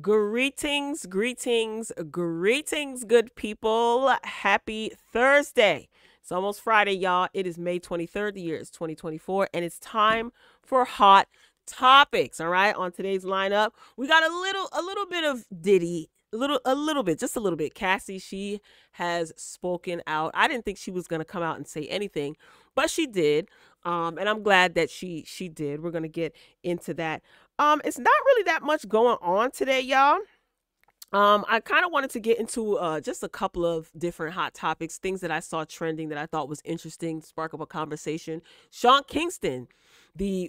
Greetings, greetings, greetings, good people. Happy Thursday. It's almost Friday, y'all. It is May 23rd. The year is 2024, and it's time for hot topics. All right. On today's lineup, we got a little bit of Diddy. Just a little bit. Cassie, she has spoken out. I didn't think she was gonna come out and say anything, but she did. And I'm glad that she did. We're gonna get into that. It's not really that much going on today, y'all. I kind of wanted to get into just a couple of different hot topics, things that I saw trending that I thought was interesting, spark up a conversation. Sean Kingston,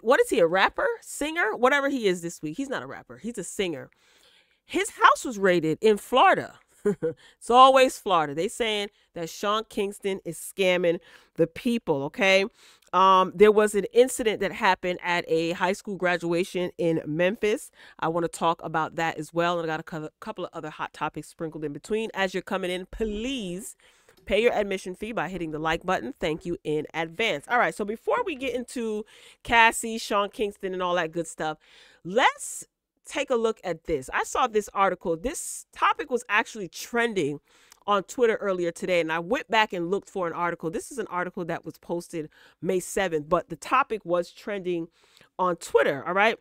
what is he, a rapper, singer, whatever he is this week? He's not a rapper, he's a singer. His house was raided in Florida. It's always Florida. They saying that Sean Kingston is scamming the people. Okay. There was an incident that happened at a high school graduation in Memphis. I want to talk about that as well. And I got a couple of other hot topics sprinkled in between. As you're coming in, please pay your admission fee by hitting the like button. Thank you in advance. All right. So before we get into Cassie, Sean Kingston, and all that good stuff, let's take a look at this. I saw this article. This topic was actually trending on Twitter earlier today, and I went back and looked for an article. This is an article that was posted May 7th, but the topic was trending on Twitter. All right.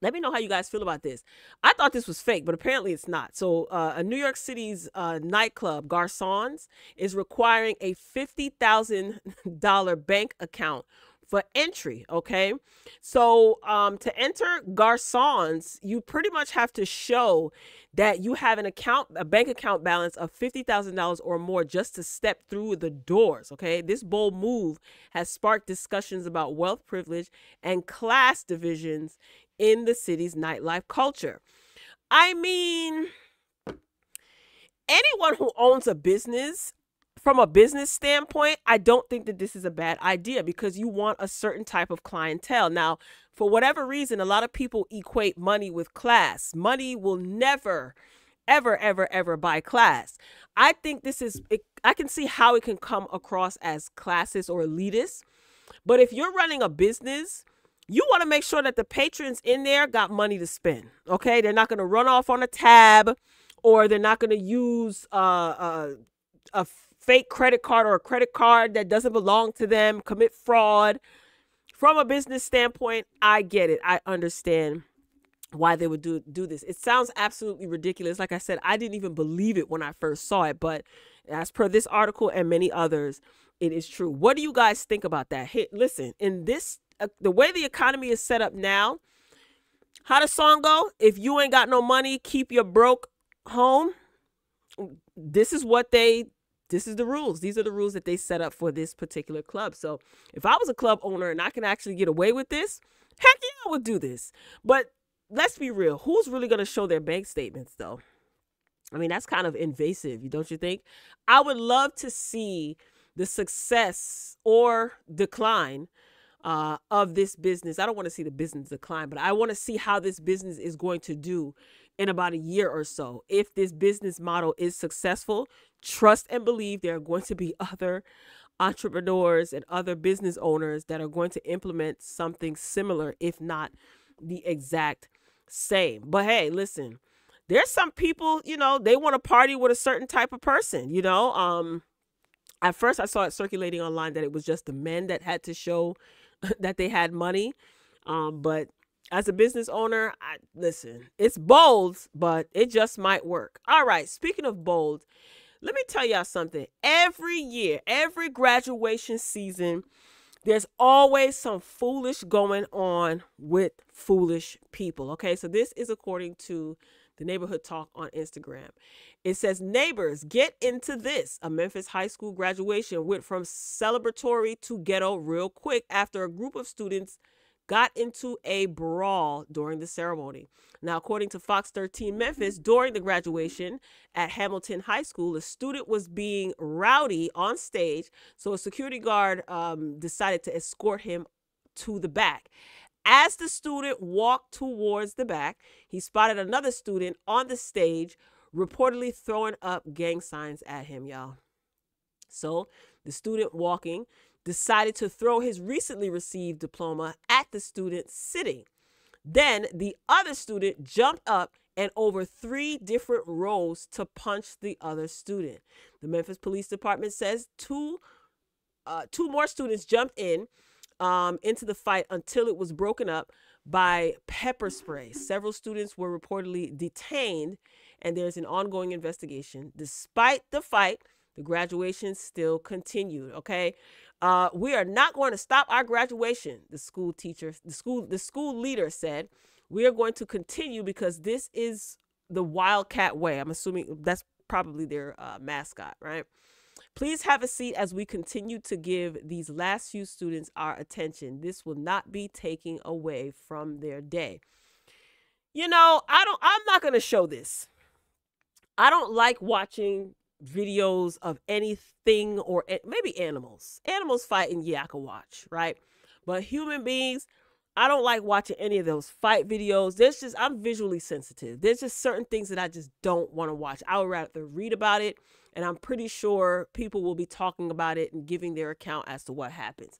Let me know how you guys feel about this. I thought this was fake, but apparently it's not. So a New York City's nightclub, Garçons, is requiring a $50,000 bank account for entry. Okay. So to enter Garçons, you pretty much have to show that you have a bank account balance of $50,000 or more just to step through the doors. Okay. This bold move has sparked discussions about wealth privilege and class divisions in the city's nightlife culture. I mean, anyone who owns a business, from a business standpoint, I don't think that this is a bad idea because you want a certain type of clientele. Now, for whatever reason, a lot of people equate money with class. Money will never, ever, ever, ever buy class. I think I can see how it can come across as classist or elitist. But if you're running a business, you want to make sure that the patrons in there got money to spend. Okay. They're not going to run off on a tab, or they're not going to use a fake credit card or a credit card that doesn't belong to them, commit fraud. From a business standpoint, I get it. I understand why they would do this. It sounds absolutely ridiculous. Like I said, I didn't even believe it when I first saw it, but as per this article and many others, it is true. What do you guys think about that? Hey, listen, in this, the way the economy is set up now, how does song go? If you ain't got no money, keep your broke home. This is the rules. These are the rules that they set up for this particular club. So if I was a club owner and I can actually get away with this, heck yeah, I would do this. But let's be real. Who's really going to show their bank statements, though? I mean, that's kind of invasive, don't you think? I would love to see the success or decline of this business. I don't want to see the business decline, but I want to see how this business is going to do in about a year or so. If this business model is successful, trust and believe there are going to be other entrepreneurs and other business owners that are going to implement something similar, if not the exact same. But hey, listen, there's some people, they want to party with a certain type of person, At first I saw it circulating online that it was just the men that had to show that they had money. But as a business owner, listen, it's bold, but it just might work. All right. Speaking of bold, let me tell y'all something. Every year, every graduation season, there's always some foolish going on with foolish people. Okay. So this is according to the Neighborhood Talk on Instagram. It says, neighbors, get into this. A Memphis high school graduation went from celebratory to ghetto real quick after a group of students got into a brawl during the ceremony. Now, according to Fox 13 Memphis, during the graduation at Hamilton High School, a student was being rowdy on stage, so a security guard decided to escort him to the back. As the student walked towards the back, he spotted another student on the stage reportedly throwing up gang signs at him, y'all. So the student walking decided to throw his recently received diploma at the student sitting. Then the other student jumped up and over 3 different rows to punch the other student. The Memphis Police Department says two more students jumped into the fight until it was broken up by pepper spray. Several students were reportedly detained, and there's an ongoing investigation. Despite the fight, the graduation still continued. Okay, we are not going to stop our graduation. The school leader said, we are going to continue because this is the Wildcat way. I'm assuming that's probably their mascot, right? Please have a seat as we continue to give these last few students our attention. This will not be taking away from their day. You know, I'm not going to show this. I don't like watching videos of anything, or maybe animals. Animals fighting, yeah, I can watch, right? But human beings, I don't like watching any of those fight videos. I'm visually sensitive. There's just certain things that I just don't want to watch. I would rather read about it, and I'm pretty sure people will be talking about it and giving their account as to what happens.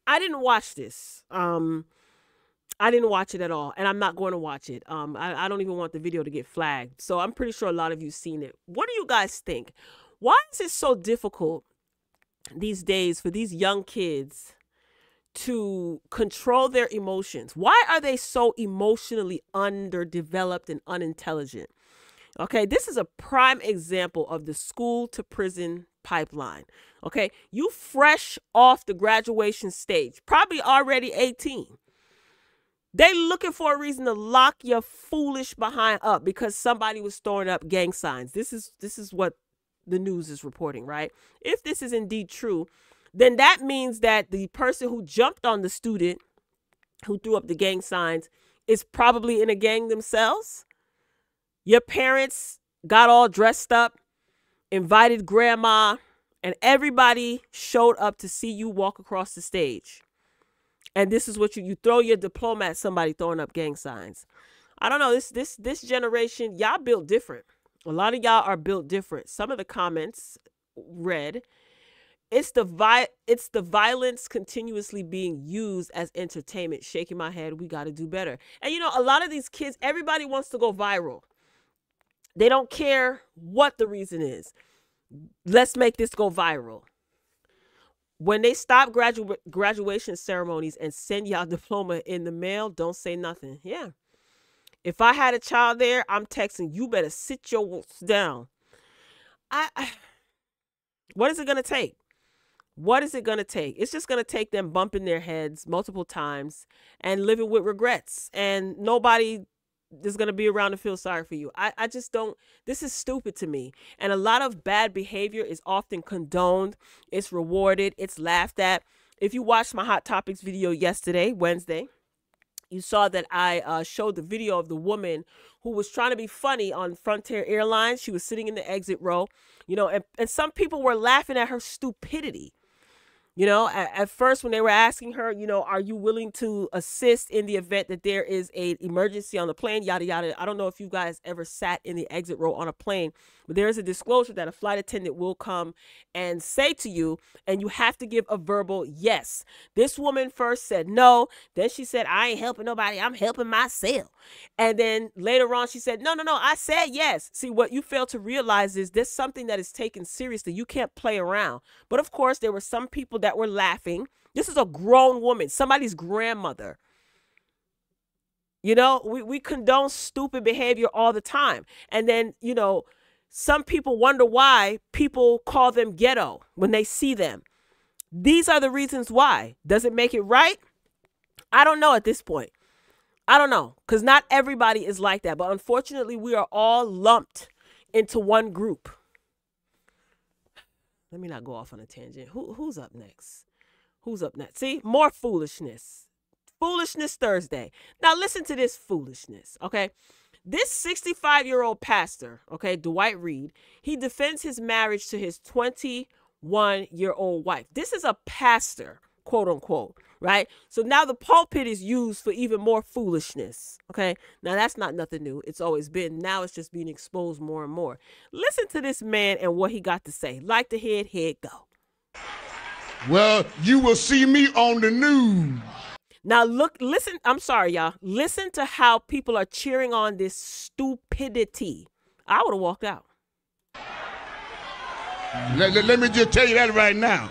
I didn't watch this. I didn't watch it at all, and I'm not going to watch it. I don't even want the video to get flagged. So I'm pretty sure a lot of you've seen it. What do you guys think? Why is it so difficult these days for these young kids to control their emotions? Why are they so emotionally underdeveloped and unintelligent? Okay, this is a prime example of the school to prison pipeline. Okay, you fresh off the graduation stage, probably already 18. They looking for a reason to lock your foolish behind up because somebody was throwing up gang signs. This is what the news is reporting, right? If this is indeed true, then that means that the person who jumped on the student who threw up the gang signs is probably in a gang themselves. Your parents got all dressed up, invited grandma, and everybody showed up to see you walk across the stage. And this is what you throw your diploma at somebody throwing up gang signs. I don't know. This generation, y'all built different. A lot of y'all are built different. Some of the comments read, it's the violence continuously being used as entertainment. Shaking my head. We got to do better. And, you know, a lot of these kids, everybody wants to go viral. They don't care what the reason is. Let's make this go viral. When they stop graduation ceremonies and send y'all diploma in the mail, don't say nothing. Yeah. If I had a child there, I'm texting, you better sit your down. What is it going to take? What is it going to take? It's just going to take them bumping their heads multiple times and living with regrets. And nobody is going to be around to feel sorry for you. I just don't. This is stupid to me. And a lot of bad behavior is often condoned. It's rewarded. It's laughed at. If you watched my Hot Topics video yesterday, Wednesday, you saw that I showed the video of the woman who was trying to be funny on Frontier Airlines. She was sitting in the exit row, you know, and some people were laughing at her stupidity. You know, at first when they were asking her, you know, are you willing to assist in the event that there is an emergency on the plane, yada, yada. I don't know if you guys ever sat in the exit row on a plane, but there is a disclosure that a flight attendant will come and say to you, and you have to give a verbal yes. This woman first said no. Then she said, I ain't helping nobody. I'm helping myself. And then later on, she said, no, I said yes. See, what you fail to realize is there's something that is taken seriously. You can't play around. But of course, there were some people that were laughing. This is a grown woman, somebody's grandmother. You know, we condone stupid behavior all the time. And then, you know, some people wonder why people call them ghetto when they see them. These are the reasons why. Does it make it right? I don't know at this point. I don't know, because not everybody is like that. But unfortunately, we are all lumped into one group. Let me not go off on a tangent. Who's up next? Who's up next? See, more foolishness. Foolishness Thursday. Now listen to this foolishness, okay? This 65-year-old pastor, okay, Dwight Reed, he defends his marriage to his 21-year-old wife. This is a pastor, quote unquote, right? So now the pulpit is used for even more foolishness, okay? Now that's not nothing new. It's always been. Now it's just being exposed more and more. Listen to this man and what he got to say. Like the head, go. Well, you will see me on the news. Now listen, I'm sorry, y'all. Listen to how people are cheering on this stupidity. I would have walked out. Let me just tell you that right now.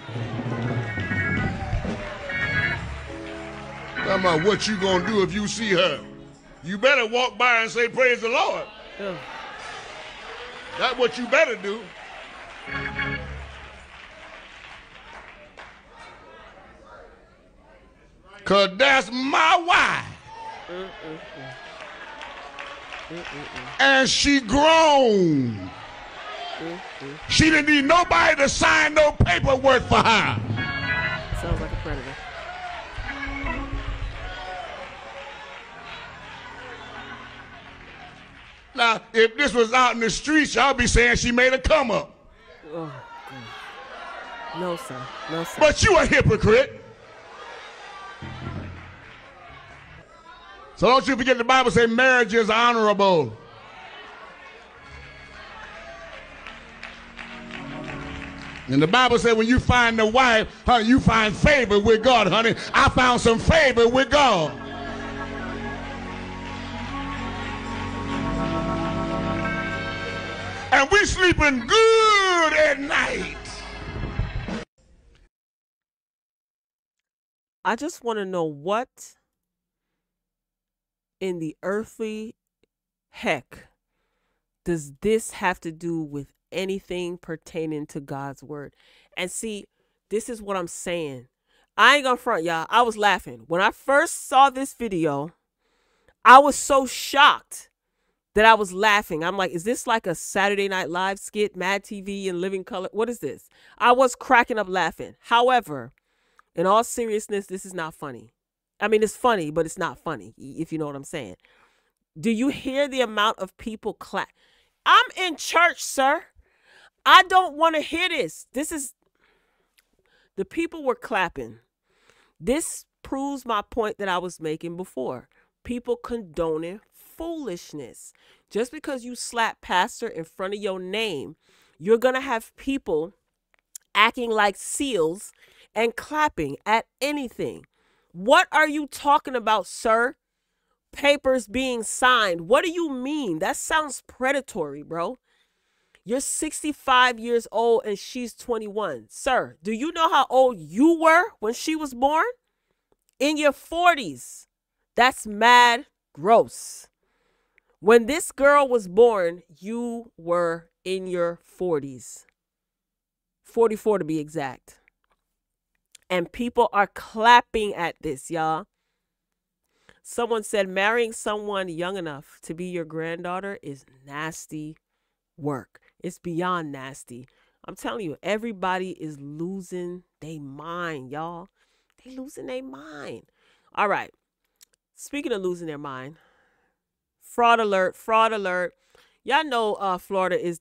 Talking about what you gonna do if you see her. You better walk by and say, praise the Lord. Ugh. That's what you better do. Because that's my wife. And she grown. She didn't need nobody to sign no paperwork for her. Sounds like a predator. Now, if this was out in the streets, y'all be saying she made a come up. Oh, God. No, sir. No, sir. But you a hypocrite. So don't you forget the Bible say marriage is honorable. And the Bible said when you find the wife, honey, you find favor with God, honey. I found some favor with God. And we sleeping good at night. I just want to know what in the earthly heck does this have to do with anything pertaining to God's word? And see, this is what I'm saying. I ain't gonna front, y'all. I was laughing. When I first saw this video, I was so shocked that I was laughing. I'm like, is this like a Saturday Night Live skit, Mad TV and Living Color? What is this? I was cracking up laughing. However, in all seriousness, this is not funny. I mean, it's funny, but it's not funny, if you know what I'm saying. Do you hear the amount of people clap? I'm in church, sir. I don't want to hear this. This is, the people were clapping. This proves my point that I was making before. People condoning foolishness. Just because you slap pastor in front of your name, you're going to have people acting like seals and clapping at anything. What are you talking about, sir? Papers being signed. What do you mean? That sounds predatory, bro. You're 65 years old and she's 21. Sir, do you know how old you were when she was born? In your 40s. That's mad gross. When this girl was born, you were in your 40s. 44 to be exact. And people are clapping at this, y'all. Someone said marrying someone young enough to be your granddaughter is nasty work. It's beyond nasty. I'm telling you, everybody is losing their mind, y'all. They losing their mind. All right. Speaking of losing their mind, fraud alert, fraud alert. Y'all know Florida is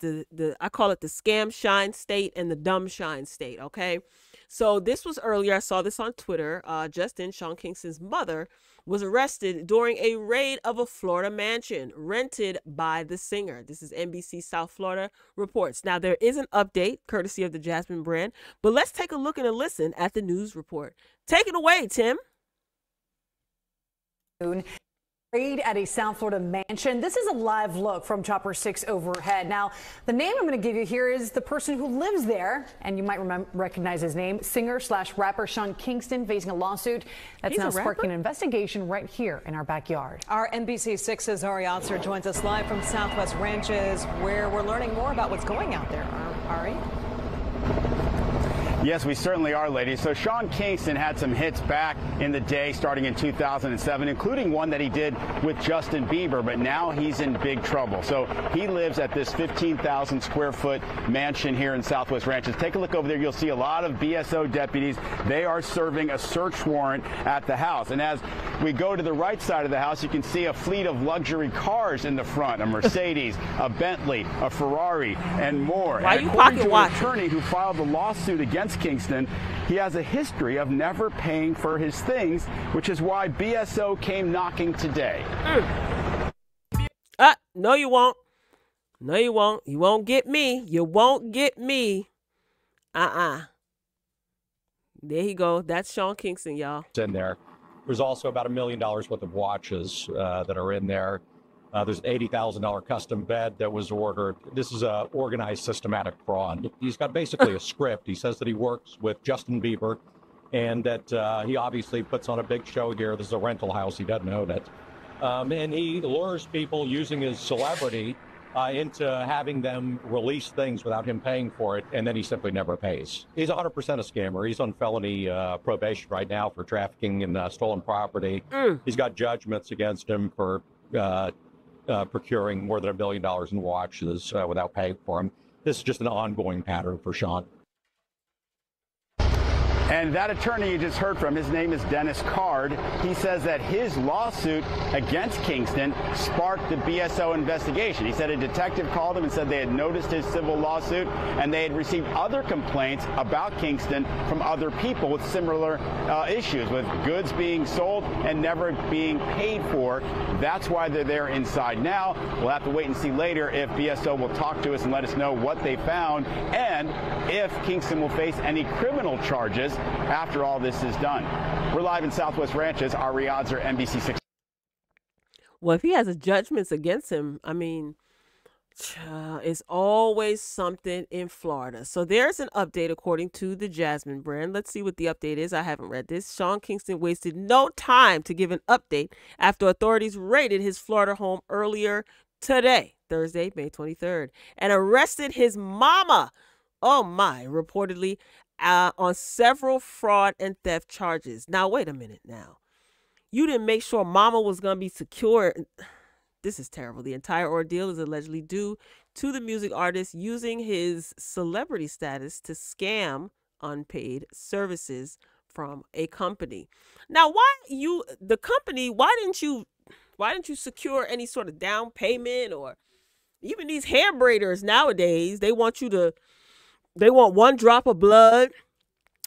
I call it the scam shine state and the dumb shine state, okay? So this was earlier. I saw this on Twitter. Justin, Sean Kingston's mother, was arrested during a raid of a Florida mansion rented by the singer. This is NBC South Florida reports. Now, there is an update courtesy of the Jasmine brand, but let's take a look and a listen at the news report. Take it away, Tim. Raid at a South Florida mansion. This is a live look from Chopper 6 overhead. Now, the name I'm going to give you here is the person who lives there, and you might recognize his name, singer/rapper Sean Kingston, facing a lawsuit that's now sparking an investigation right here in our backyard. Our NBC 6's Ari Otzer joins us live from Southwest Ranches, where we're learning more about what's going out there. Ari? Yes, we certainly are, ladies. So Sean Kingston had some hits back in the day, starting in 2007, including one that he did with Justin Bieber, but now he's in big trouble. So he lives at this 15,000 square foot mansion here in Southwest Ranches. Take a look over there. You'll see a lot of BSO deputies. They are serving a search warrant at the house. And as we go to the right side of the house, you can see a fleet of luxury cars in the front, a Mercedes, a Bentley, a Ferrari, and more. Why and you according pocket to watch? an attorney who filed the lawsuit against Kingston, he has a history of never paying for his things, which is why BSO came knocking today. No, you won't. No, you won't. You won't get me. You won't get me. There you go. That's Sean Kingston, y'all. In there. There's also about $1 million worth of watches that are in there. There's an $80,000 custom bed that was ordered. This is a organized, systematic fraud. He's got basically a script. He says that he works with Justin Bieber and that he obviously puts on a big show here. This is a rental house. He doesn't own it. And he lures people using his celebrity into having them release things without him paying for it, and then he simply never pays. He's 100% a scammer. He's on felony probation right now for trafficking and stolen property. He's got judgments against him for procuring more than $1 billion in watches without paying for them. This is just an ongoing pattern for Sean. And that attorney you just heard from, his name is Dennis Card. He says that his lawsuit against Kingston sparked the BSO investigation. He said a detective called him and said they had noticed his civil lawsuit and they had received other complaints about Kingston from other people with similar issues, with goods being sold and never being paid for. That's why they're there inside now. We'll have to wait and see later if BSO will talk to us and let us know what they found and if Kingston will face any criminal charges after all this is done. We're live in Southwest Ranches. Our odds are NBC 6. Well, if he has judgments against him, I mean, it's always something in Florida. So there's an update according to the Jasmine brand. Let's see what the update is. I haven't read this. Sean Kingston wasted no time to give an update after authorities raided his Florida home earlier today, Thursday, May 23rd, and arrested his mama. Oh my, reportedly on several fraud and theft charges. Now, wait a minute now. You didn't make sure mama was going to be secure. This is terrible. The entire ordeal is allegedly due to the music artist using his celebrity status to scam unpaid services from a company. Now, why didn't you secure any sort of down payment? Or even these hair braiders nowadays, they want one drop of blood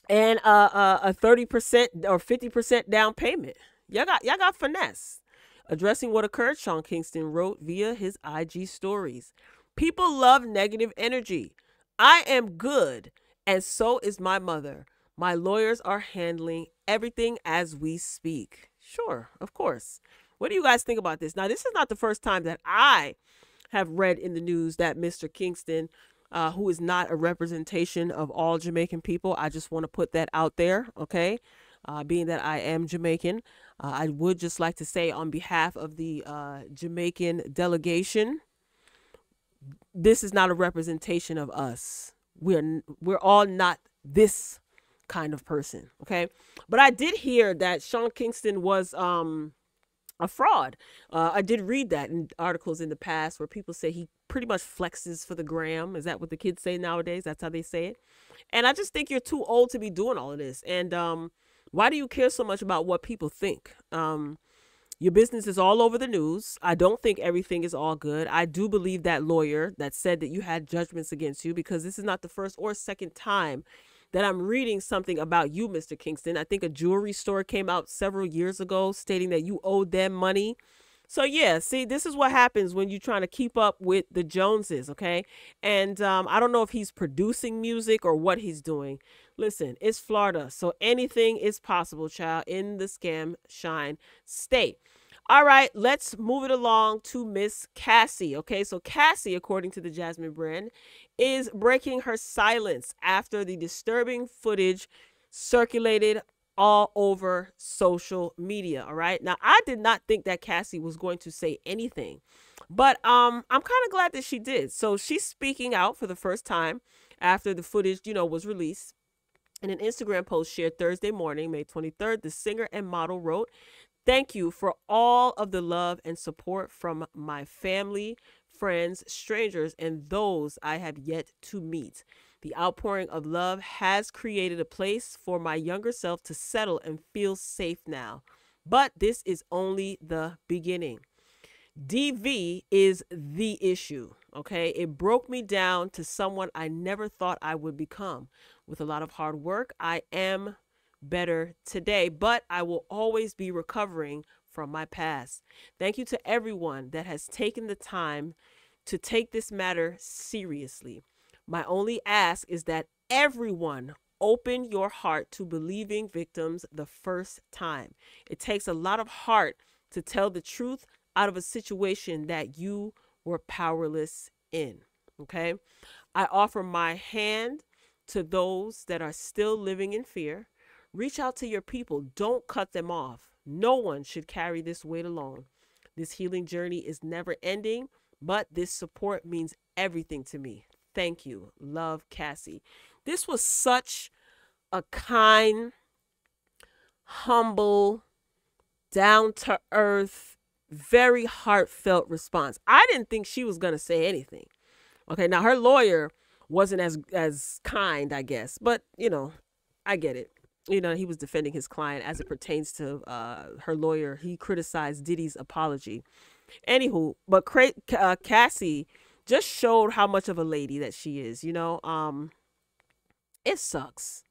and a 30% or 50% down payment. Y'all got finesse. Addressing what occurred, Sean Kingston wrote via his IG stories. People love negative energy. I am good, and so is my mother. My lawyers are handling everything as we speak. Sure, of course. What do you guys think about this? Now, this is not the first time that I have read in the news that Mr. Kingston, who is not a representation of all Jamaican people. I just want to put that out there, okay? Being that I am Jamaican, I would just like to say on behalf of the Jamaican delegation, this is not a representation of us. We're all not this kind of person, okay? But I did hear that Sean Kingston was a fraud. I did read that in articles in the past where people say he pretty much flexes for the gram. Is that what the kids say nowadays? That's how they say it. And I just think you're too old to be doing all of this. And why do you care so much about what people think? Your business is all over the news. I don't think everything is all good. I do believe that lawyer that said that you had judgments against you, because this is not the first or second time that I'm reading something about you, Mr. Kingston. I think a jewelry store came out several years ago stating that you owed them money. So yeah, see, this is what happens when you're trying to keep up with the Joneses, okay? And I don't know if he's producing music or what he's doing. Listen, it's Florida, so anything is possible, child, in the scam shine state. All right, let's move it along to Miss Cassie. Okay, so Cassie, according to the Jasmine brand, is breaking her silence after the disturbing footage circulated all over social media. All right, now I did not think that Cassie was going to say anything, but I'm kind of glad that she did. So she's speaking out for the first time after the footage, was released. In an Instagram post shared Thursday morning, May 23rd, the singer and model wrote, "Thank you for all of the love and support from my family, friends, strangers, and those I have yet to meet. The outpouring of love has created a place for my younger self to settle and feel safe now. But this is only the beginning. DV is the issue, okay? It broke me down to someone I never thought I would become. With a lot of hard work, I am better today, but I will always be recovering from my past. Thank you to everyone that has taken the time to take this matter seriously. My only ask is that everyone open your heart to believing victims the first time. It takes a lot of heart to tell the truth out of a situation that you were powerless in. Okay? I offer my hand to those that are still living in fear. Reach out to your people. Don't cut them off. No one should carry this weight alone. This healing journey is never ending, but this support means everything to me. Thank you. Love, Cassie. This was such a kind, humble, down-to-earth, very heartfelt response. I didn't think she was going to say anything. Okay, now her lawyer wasn't as kind, I guess. But, you know, I get it. You know, he was defending his client as it pertains to her lawyer. He criticized Diddy's apology. Anywho, but Cassie just showed how much of a lady that she is, you know. It sucks.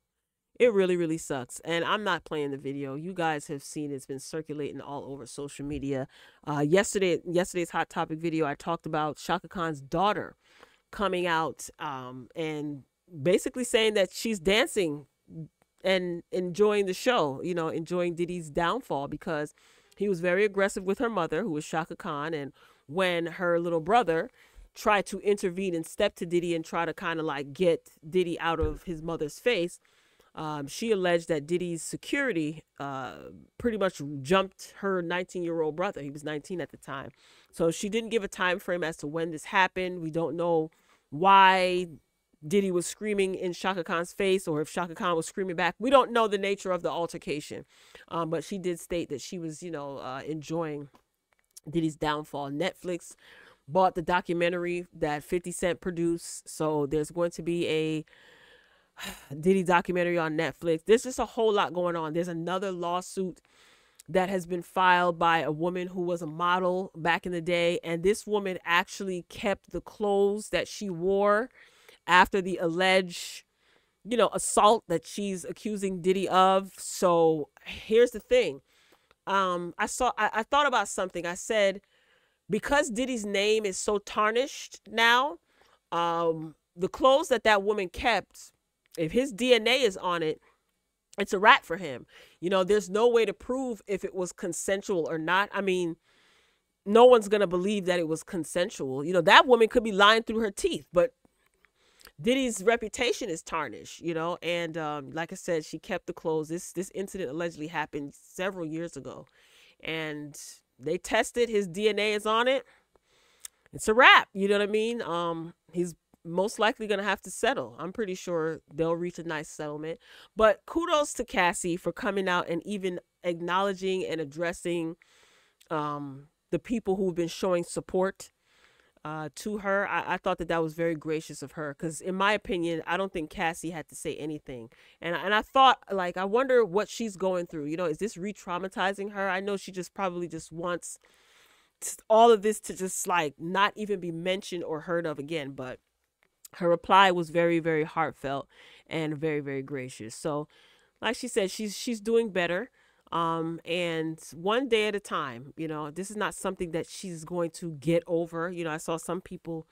It really, really sucks. And I'm not playing the video. You guys have seen it's been circulating all over social media. Yesterday's Hot Topic video, I talked about Shaka Khan's daughter coming out and basically saying that she's dancing and enjoying the show, you know, enjoying Diddy's downfall because he was very aggressive with her mother, who was Shaka Khan. And when her little brother tried to intervene and step to Diddy and try to kind of like get Diddy out of his mother's face, she alleged that Diddy's security pretty much jumped her 19-year-old brother. He was 19 at the time. So she didn't give a time frame as to when this happened. We don't know why Diddy was screaming in Shaka Khan's face or if Shaka Khan was screaming back. We don't know the nature of the altercation. But she did state that she was, you know, enjoying Diddy's downfall. Netflix bought the documentary that 50 Cent produced. So there's going to be a Diddy documentary on Netflix. There's just a whole lot going on. There's another lawsuit that has been filed by a woman who was a model back in the day. And this woman actually kept the clothes that she wore after the alleged, you know, assault that she's accusing Diddy of. So here's the thing. I thought about something. I said, because Diddy's name is so tarnished now, the clothes that woman kept, if his DNA is on it, it's a wrap for him. You know, there's no way to prove if it was consensual or not. I mean, no one's going to believe that it was consensual. You know, that woman could be lying through her teeth, but Diddy's reputation is tarnished, you know, and like I said, she kept the clothes. This incident allegedly happened several years ago, and they tested, his DNA is on it. It's a wrap, you know what I mean? He's most likely going to have to settle. I'm pretty sure they'll reach a nice settlement. But kudos to Cassie for coming out and even acknowledging and addressing the people who've been showing support to her. I thought that was very gracious of her, because in my opinion, I don't think Cassie had to say anything. And I thought, like, I wonder what she's going through. You know, is this re-traumatizing her? I know she just probably just wants all of this to just like not even be mentioned or heard of again. But her reply was very, very heartfelt and very, very gracious. So like she said, she's doing better. And one day at a time, you know, this is not something that she's going to get over. You know, I saw some people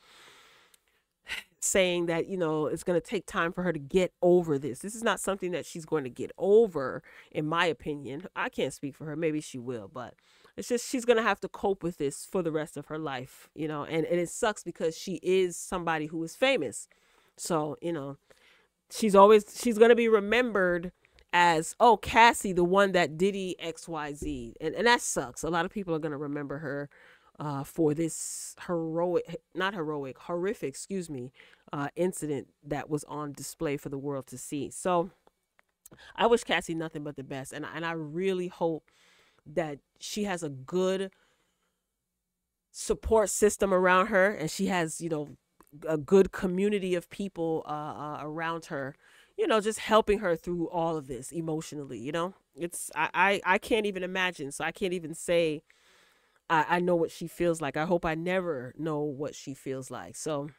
saying that, you know, it's going to take time for her to get over this. This is not something that she's going to get over, in my opinion. I can't speak for her. Maybe she will, but it's just, she's going to have to cope with this for the rest of her life, you know, and it sucks because she is somebody who is famous. So, you know, she's going to be remembered as, oh, Cassie, the one that Diddy XYZ. And that sucks. A lot of people are going to remember her for this horrific incident that was on display for the world to see. So I wish Cassie nothing but the best. And I really hope that she has a good support system around her, and she has, you know, a good community of people around her, you know, just helping her through all of this emotionally. You know, it's, I can't even imagine. So I can't even say I know what she feels like. I hope I never know what she feels like. So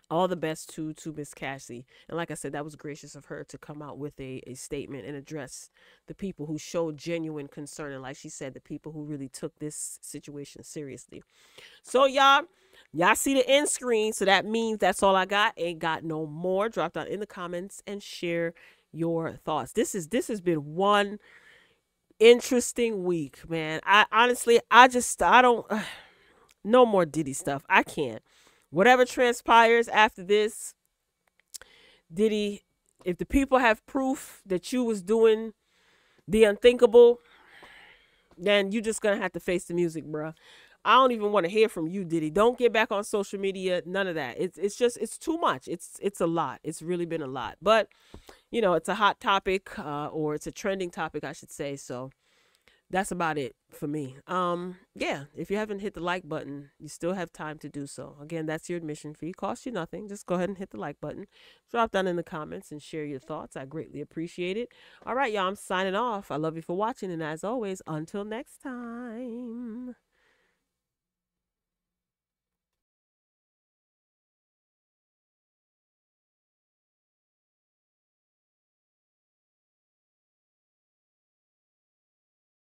all the best to Miss Cassie. And like I said, that was gracious of her to come out with a statement and address the people who showed genuine concern. And like she said, the people who really took this situation seriously. So y'all, Y'all see the end screen, so that means that's all I got. Ain't got no more. Drop down in the comments and share your thoughts. This has been one interesting week, man. I honestly, I don't no more Diddy stuff. I can't. Whatever transpires after this, Diddy, if the people have proof that you was doing the unthinkable, then you just gonna have to face the music, bruh. I don't even want to hear from you, Diddy. Don't get back on social media. None of that. It's just, it's too much. It's a lot. It's really been a lot. But, you know, it's a hot topic, or it's a trending topic, I should say. So that's about it for me. Yeah, if you haven't hit the like button, you still have time to do so. Again, that's your admission fee. Costs you nothing. Just go ahead and hit the like button. Drop down in the comments and share your thoughts. I greatly appreciate it. All right, y'all, I'm signing off. I love you for watching. And as always, until next time.